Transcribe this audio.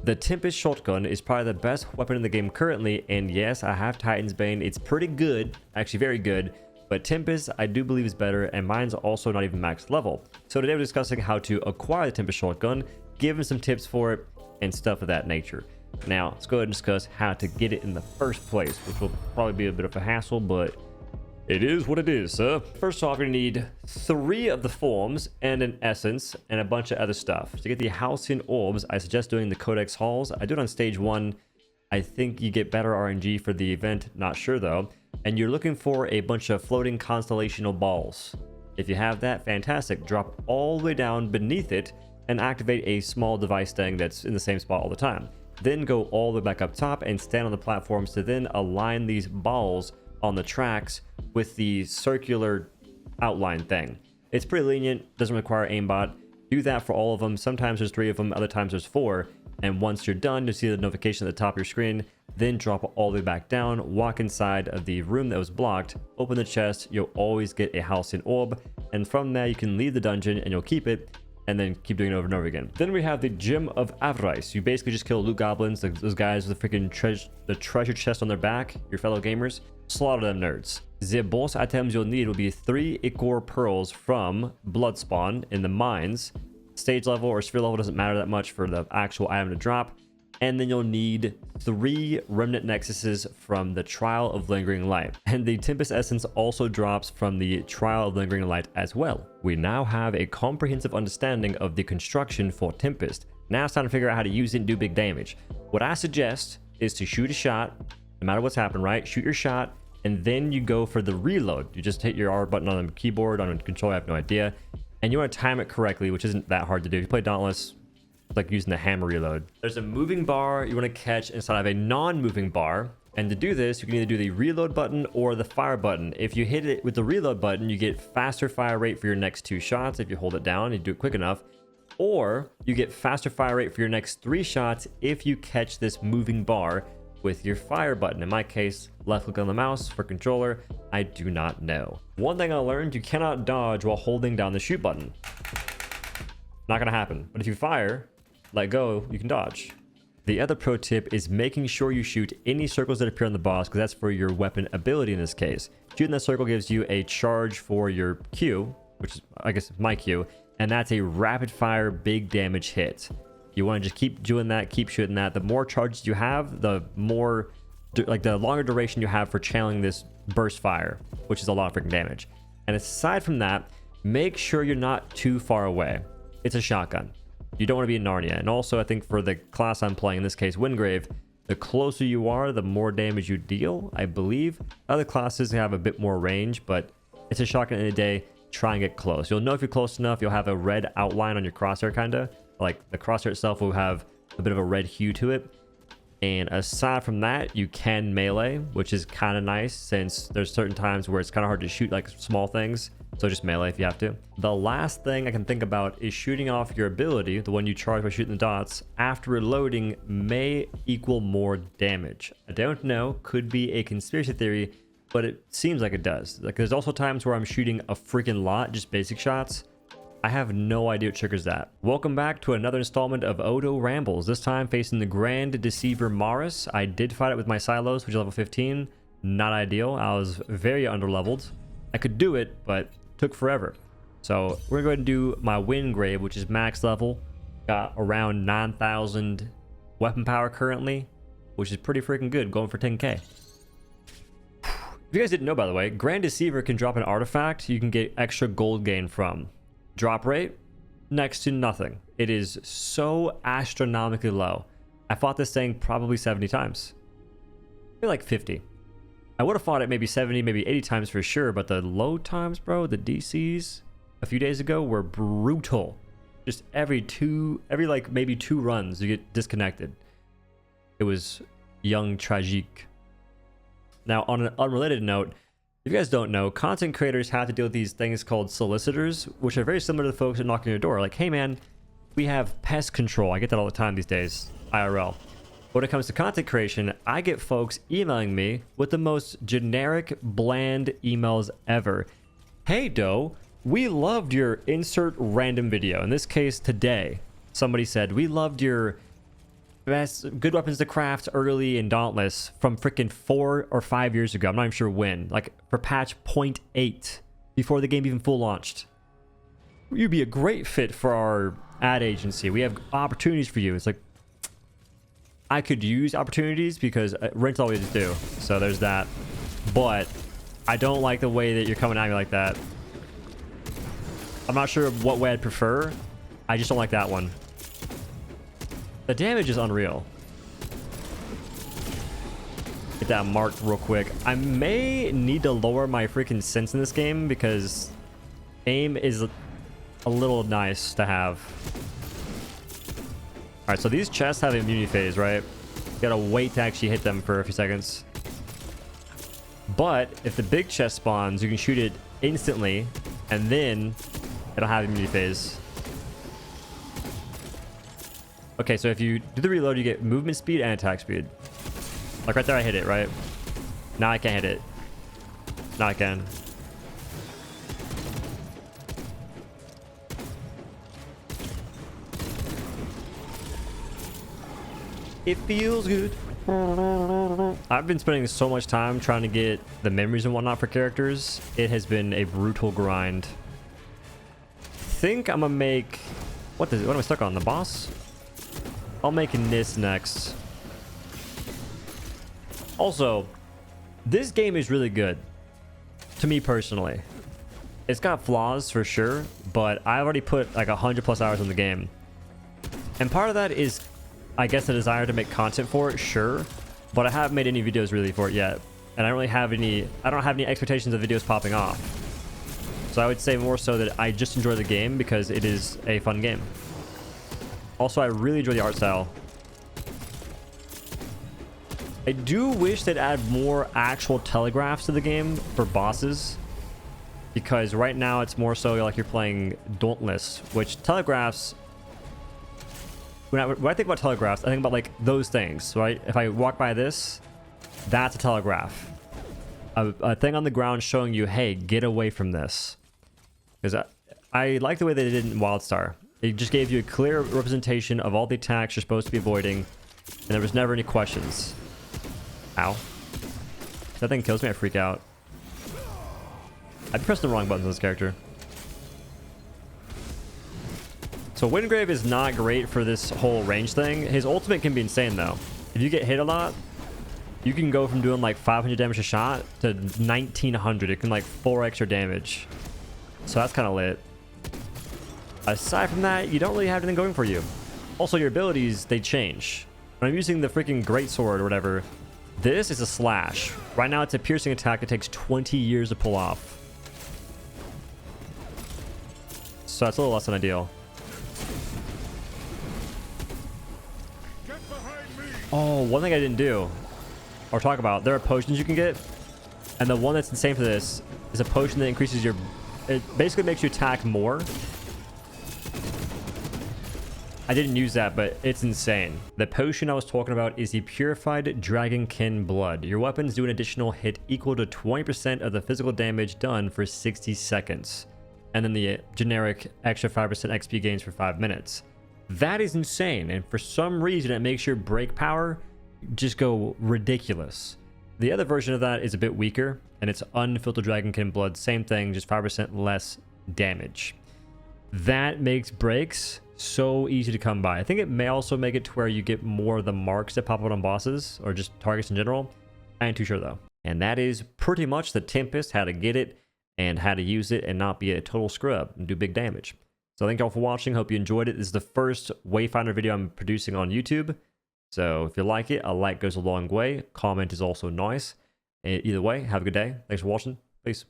The Tempest shotgun is probably the best weapon in the game currently, and yes, I have Titan's Bane. It's pretty good, actually very good, but Tempest I do believe is better, and mine's also not even max level. So today we're discussing how to acquire the Tempest shotgun, giving some tips for it, and stuff of that nature. Now, let's go ahead and discuss how to get it in the first place, which will probably be a bit of a hassle, but it is what it is, sir. First off, you're gonna need 3 of the forms and an essence and a bunch of other stuff. To get the Halcyon orbs, I suggest doing the Codex Halls. I do it on stage 1. I think you get better RNG for the event, not sure though. And you're looking for a bunch of floating constellational balls. If you have that, fantastic. Drop all the way down beneath it and activate a small device thing that's in the same spot all the time. Then go all the way back up top and stand on the platforms to then align these balls on the tracks with the circular outline thing. It's pretty lenient, doesn't require aimbot. Do that for all of them. Sometimes there's 3 of them, other times there's 4. And once you're done, you'll see the notification at the top of your screen. Then drop it all the way back down, walk inside of the room that was blocked, open the chest, you'll always get a Halcyon orb. And from there, you can leave the dungeon and you'll keep it, and then keep doing it over and over again. Then we have the Gem of Avarice. You basically just kill loot goblins, those guys with the freaking treasure chest on their back, your fellow gamers. Slaughter them nerds. The boss items you'll need will be 3 Ichor Pearls from Bloodspawn in the mines. Stage level or sphere level doesn't matter that much for the actual item to drop. And then you'll need 3 Remnant Nexuses from the Trial of Lingering Light. And the Tempest Essence also drops from the Trial of Lingering Light as well. We now have a comprehensive understanding of the construction for Tempest. Now it's time to figure out how to use it and do big damage. What I suggest is to shoot a shot, no matter what's happened, right? Shoot your shot, and then you go for the reload. You just hit your R button on the keyboard, on the controller, I have no idea. And you want to time it correctly, which isn't that hard to do. If you play Dauntless, like using the hammer reload. There's a moving bar you want to catch inside of a non-moving bar, and to do this you can either do the reload button or the fire button. If you hit it with the reload button, you get faster fire rate for your next 2 shots if you hold it down and you do it quick enough, or you get faster fire rate for your next 3 shots if you catch this moving bar with your fire button. In my case, left click on the mouse. For controller, I do not know. One thing I learned, you cannot dodge while holding down the shoot button. Not gonna happen. But if you fire, let go, you can dodge. The other pro tip is making sure you shoot any circles that appear on the boss, because that's for your weapon ability in this case. Shooting that circle gives you a charge for your Q, which is, I guess, my Q, and that's a rapid fire big damage hit. You want to just keep doing that, keep shooting that. The more charges you have, the more, like the longer duration you have for channeling this burst fire, which is a lot of freaking damage. And aside from that, make sure you're not too far away. It's a shotgun. You don't want to be in Narnia. And also, I think for the class I'm playing, in this case, Wingrave, the closer you are, the more damage you deal, I believe. Other classes have a bit more range, but it's a shotgun in the day. Try and get close. You'll know if you're close enough. You'll have a red outline on your crosshair, kind of. Like the crosshair itself will have a bit of a red hue to it. And aside from that, you can melee, which is kind of nice since there's certain times where it's kind of hard to shoot like small things. So just melee if you have to. The last thing I can think about is shooting off your ability, the one you charge by shooting the dots, after reloading may equal more damage. I don't know, could be a conspiracy theory, but it seems like it does. Like there's also times where I'm shooting a freaking lot, just basic shots. I have no idea what triggers that. Welcome back to another installment of OhDough Rambles, this time facing the Grand Deceiver Maris. I did fight it with my Silos, which is level 15. Not ideal. I was very underleveled. I could do it, but took forever. So we're gonna go ahead and do my Wingrave, which is max level. Got around 9,000 weapon power currently, which is pretty freaking good, going for 10k. If you guys didn't know, by the way, Grand Deceiver can drop an artifact you can get extra gold gain from. Drop rate, next to nothing. It is so astronomically low. I fought this thing probably 70 times. Maybe like 50. I would have fought it maybe 70, maybe 80 times for sure, but the low times, bro, the DCs a few days ago were brutal. Just every like maybe 2 runs, you get disconnected. It was young tragique. Now, on an unrelated note, if you guys don't know, content creators have to deal with these things called solicitors, which are very similar to the folks that knock on your door. Like, hey man, we have pest control. I get that all the time these days, IRL. When it comes to content creation, I get folks emailing me with the most generic, bland emails ever. Hey Doe, we loved your insert random video. In this case, today, somebody said, we loved your best good weapons to craft early in Dauntless from freaking 4 or 5 years ago. I'm not even sure when. Like for patch 0.8, before the game even full launched. You'd be a great fit for our ad agency. We have opportunities for you. It's like, I could use opportunities because rents always do. So there's that. But I don't like the way that you're coming at me like that. I'm not sure what way I'd prefer. I just don't like that one. The damage is unreal. Get that marked real quick. I may need to lower my freaking sense in this game because aim is a little nice to have. Alright, so these chests have immunity phase, right? You gotta wait to actually hit them for a few seconds. But if the big chest spawns, you can shoot it instantly, and then it'll have immunity phase. Okay, so if you do the reload, you get movement speed and attack speed. Like right there, I hit it, right? Now I can't hit it. Now I can. It feels good. I've been spending so much time trying to get the memories and whatnot for characters. It has been a brutal grind. Think I'm gonna make... What am I stuck on? The boss? I'll make Nis next. Also, this game is really good. To me personally. It's got flaws for sure, but I've already put like 100+ hours in the game. And part of that is, I guess, the desire to make content for it, sure, but I haven't made any videos really for it yet, and I don't have any expectations of videos popping off. So I would say more so that I just enjoy the game because it is a fun game. Also, I really enjoy the art style. I do wish they'd add more actual telegraphs to the game for bosses, because right now it's more so like you're playing Dauntless, which telegraphs... When I think about telegraphs, I think about like those things, right? If I walk by this, that's a telegraph. A thing on the ground showing you, hey, get away from this. Because I like the way they did it in WildStar. It just gave you a clear representation of all the attacks you're supposed to be avoiding, and there was never any questions. Ow. If that thing kills me, I freak out. I pressed the wrong buttons on this character. So Wingrave is not great for this whole range thing. His ultimate can be insane though. If you get hit a lot, you can go from doing like 500 damage a shot to 1900. It can like 4x your damage. So that's kind of lit. Aside from that, you don't really have anything going for you. Also, your abilities, they change. When I'm using the freaking greatsword or whatever, this is a slash. Right now it's a piercing attack that takes 20 years to pull off. So that's a little less than ideal. Oh, one thing I didn't do or talk about, there are potions you can get, and the one that's insane for this is a potion that increases your... It basically makes you attack more. I didn't use that, but it's insane. The potion I was talking about is the Purified Dragonkin Blood. Your weapons do an additional hit equal to 20% of the physical damage done for 60 seconds. And then the generic extra 5% XP gains for 5 minutes. That is insane, and for some reason it makes your break power just go ridiculous. The other version of that is a bit weaker, and it's Unfiltered Dragonkin Blood. Same thing, just 5% less damage. That makes breaks so easy to come by. I think it may also make it to where you get more of the marks that pop out on bosses, or just targets in general. I ain't too sure though. And that is pretty much the Tempest, how to get it, and how to use it and not be a total scrub and do big damage. So thank y'all for watching. Hope you enjoyed it. This is the first Wayfinder video I'm producing on YouTube. So if you like it, a like goes a long way. Comment is also nice. Either way, have a good day. Thanks for watching. Peace.